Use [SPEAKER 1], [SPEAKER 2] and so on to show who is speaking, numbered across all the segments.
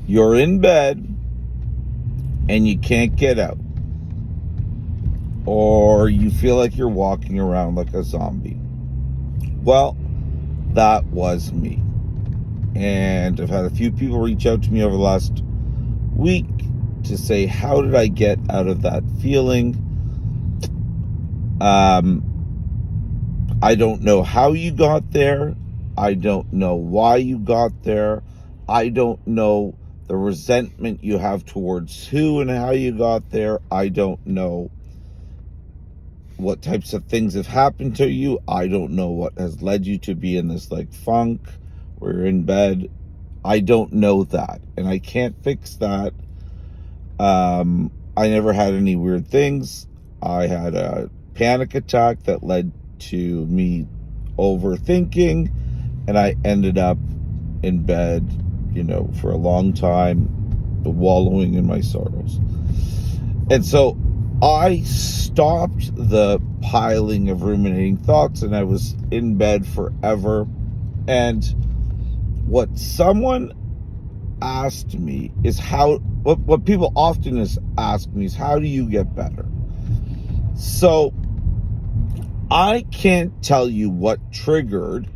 [SPEAKER 1] You're in bed and you can't get out, or you feel like you're walking around like a zombie. Well, that was me. And I've had a few people reach out to me over the last week to say, how did I get out of that feeling? I don't know how you got there. I don't know why you got there. I don't know the resentment you have towards who and how you got there. I don't know what types of things have happened to you. I don't know what has led you to be in this like funk where you're in bed. I don't know that, and I can't fix that. I never had any weird things. I had a panic attack that led to me overthinking, and I ended up in bed, for a long time, wallowing in my sorrows. And so I stopped the piling of ruminating thoughts, and I was in bed forever. And what someone asked me is what people often ask me is, how do you get better? So I can't tell you what triggered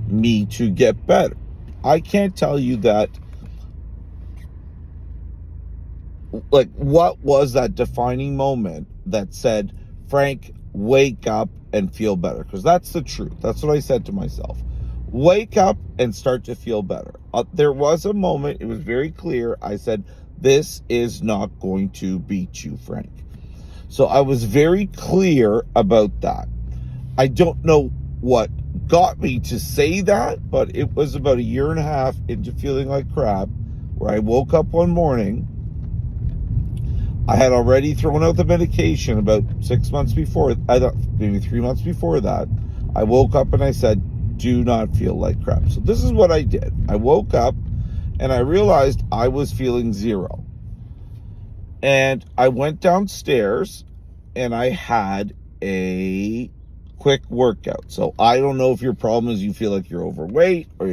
[SPEAKER 1] me to get better. I can't tell you that, like, what was that defining moment that said, Frank, wake up and feel better? Because that's the truth. That's what I said to myself. Wake up and start to feel better. There was a moment, it was very clear. I said, this is not going to beat you, Frank. So I was very clear about that. I don't know what got me to say that, but it was about 1.5 years into feeling like crap, where I woke up one morning. I had already thrown out the medication about 6 months before, maybe 3 months before that. I woke up and I said, do not feel like crap. So this is what I did. I woke up and I realized I was feeling zero. And I went downstairs and I had a quick workout. So I don't know if your problem is you feel like you're overweight or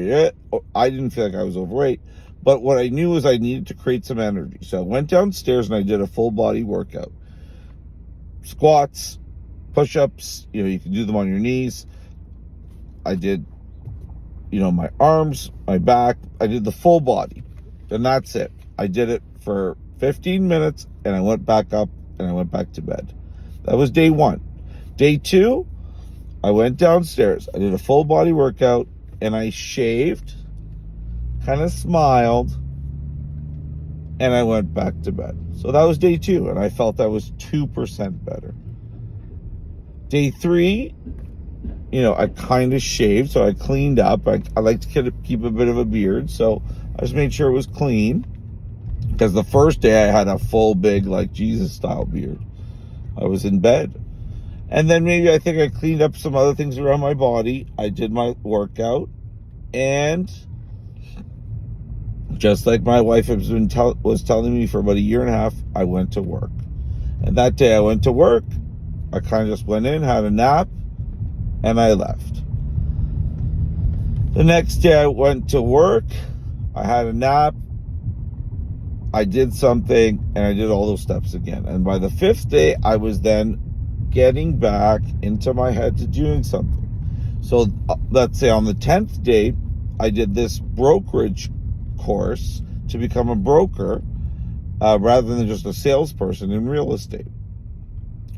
[SPEAKER 1] I didn't feel like I was overweight, but what I knew was I needed to create some energy. So I went downstairs and I did a full body workout. Squats, push-ups, you can do them on your knees. I did, my arms, my back. I did the full body, and that's it. I did it for 15 minutes and I went back up and I went back to bed. That was day 1. Day 2, I went downstairs. I did a full body workout and I shaved, kind of smiled, and I went back to bed. So that was day 2, and I felt I was 2% better. Day 3, I kind of shaved, so I cleaned up. I like to keep a bit of a beard, so I just made sure it was clean. Because the first day I had a full, big, like Jesus style beard. I was in bed. And then maybe I think I cleaned up some other things around my body. I did my workout, and just like my wife was telling me for about 1.5 years, I went to work. And that day I went to work, I kind of just went in, had a nap, and I left. The next day I went to work, I had a nap, I did something, and I did all those steps again. And by the 5th day, I was then getting back into my head to doing something. So let's say on the 10th day, I did this brokerage course to become a broker rather than just a salesperson in real estate.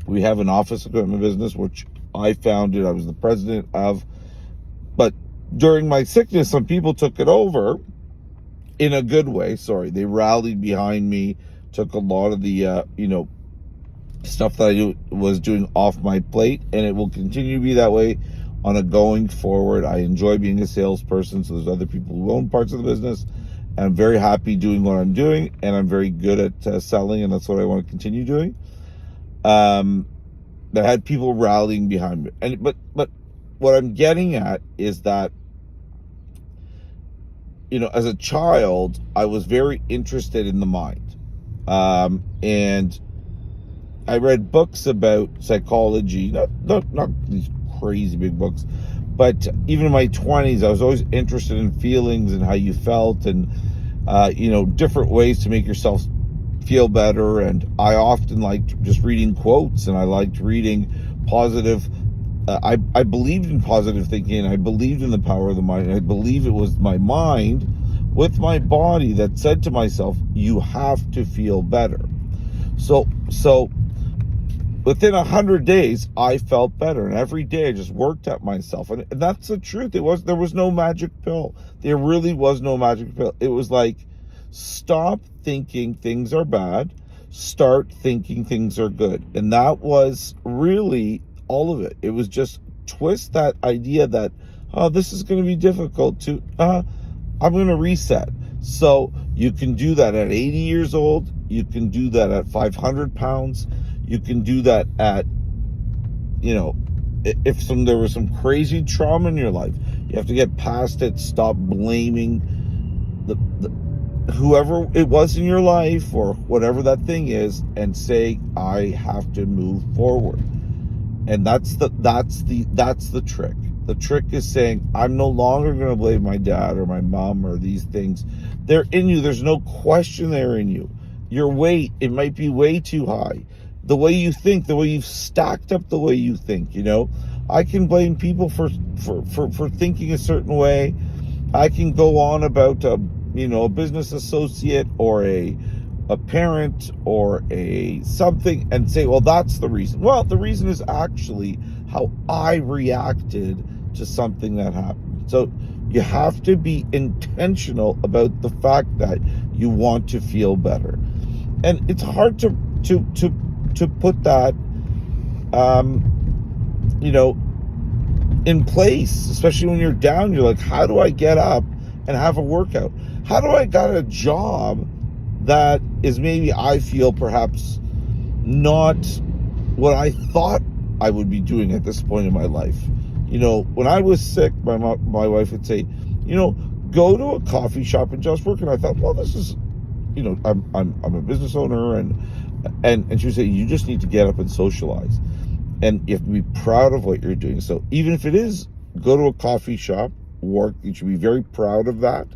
[SPEAKER 1] We have an office equipment business, which I founded. I was the president of. But during my sickness, some people took it over in a good way. They rallied behind me, took a lot of the, stuff that I was doing off my plate, and it will continue to be that way on a going forward. I enjoy being a salesperson, so there's other people who own parts of the business, and I'm very happy doing what I'm doing, and I'm very good at selling, and that's what I want to continue doing. That had people rallying behind me, but what I'm getting at is that, as a child, I was very interested in the mind, and I read books about psychology, not these crazy big books, but even in my 20s, I was always interested in feelings and how you felt, and different ways to make yourself feel better. And I often liked just reading quotes, and I liked reading positive. I believed in positive thinking. I believed in the power of the mind. I believe it was my mind with my body that said to myself, you have to feel better. So within 100 days, I felt better. And every day I just worked at myself. And that's the truth. There was no magic pill. There really was no magic pill. It was like, stop thinking things are bad. Start thinking things are good. And that was really all of it. It was just twist that idea that, oh, this is going to be difficult to, I'm going to reset. So you can do that at 80 years old. You can do that at 500 pounds. You can do that at, if there was some crazy trauma in your life, you have to get past it. Stop blaming the whoever it was in your life or whatever that thing is, and say, I have to move forward. And that's the trick. The trick is saying, I'm no longer going to blame my dad or my mom or these things. They're in you. There's no question they're in you. Your weight, it might be way too high. The way you think, the way you've stacked up the way you think, I can blame people for thinking a certain way. I can go on about, a business associate or a parent or a something and say, well, that's the reason. Well, the reason is actually how I reacted to something that happened. So you have to be intentional about the fact that you want to feel better. And it's hard to put that, in place, especially when you're down. You're like, how do I get up and have a workout? How do I get a job that is maybe, I feel, perhaps not what I thought I would be doing at this point in my life? When I was sick, my wife would say, go to a coffee shop and just work. And I thought, well, this is, I'm a business owner, and she would say, you just need to get up and socialize, and you have to be proud of what you're doing. So even if it is go to a coffee shop, work, you should be very proud of that.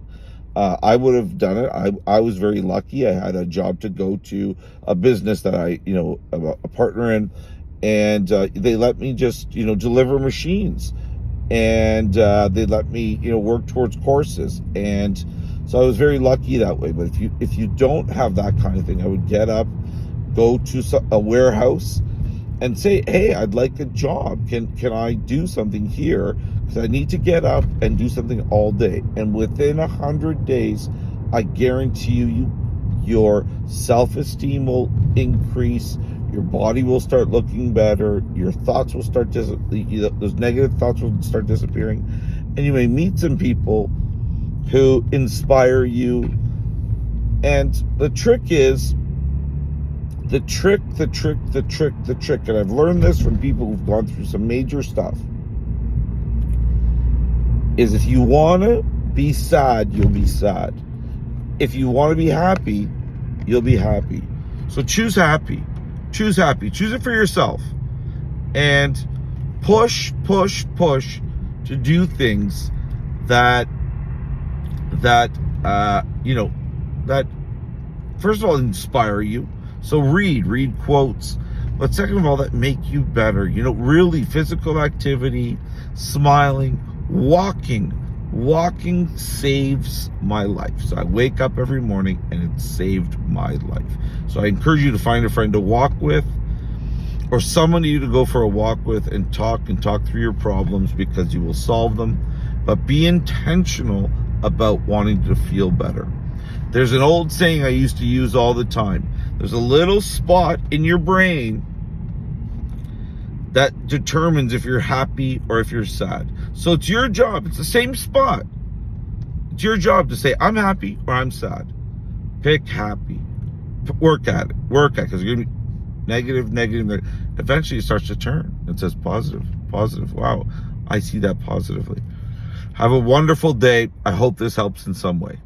[SPEAKER 1] I would have done it. I was very lucky. I had a job to go to, a business that I'm a partner in, and they let me just, deliver machines, and they let me, work towards courses. And so I was very lucky that way. But if you don't have that kind of thing, I would get up, go to a warehouse and say, hey, I'd like a job. Can I do something here? Because I need to get up and do something all day. And within 100 days, I guarantee you, your self-esteem will increase. Your body will start looking better. Your thoughts will start those negative thoughts will start disappearing. And you may meet some people who inspire you. And the trick is, the trick, and I've learned this from people who've gone through some major stuff, is if you want to be sad, you'll be sad. If you want to be happy, you'll be happy. So choose happy. Choose happy. Choose it for yourself. And push to do things that first of all inspire you. So read quotes, but second of all, that make you better. Really physical activity, smiling, walking saves my life. So I wake up every morning and it saved my life. So I encourage you to find a friend to walk with, or someone you to go for a walk with, and talk through your problems, because you will solve them. But be intentional about wanting to feel better. There's an old saying I used to use all the time. There's a little spot in your brain that determines if you're happy or if you're sad. So it's your job. It's the same spot. It's your job to say, I'm happy or I'm sad. Pick happy. Work at it. Because you're going to be negative. Eventually it starts to turn. It says positive. Wow, I see that positively. Have a wonderful day. I hope this helps in some way.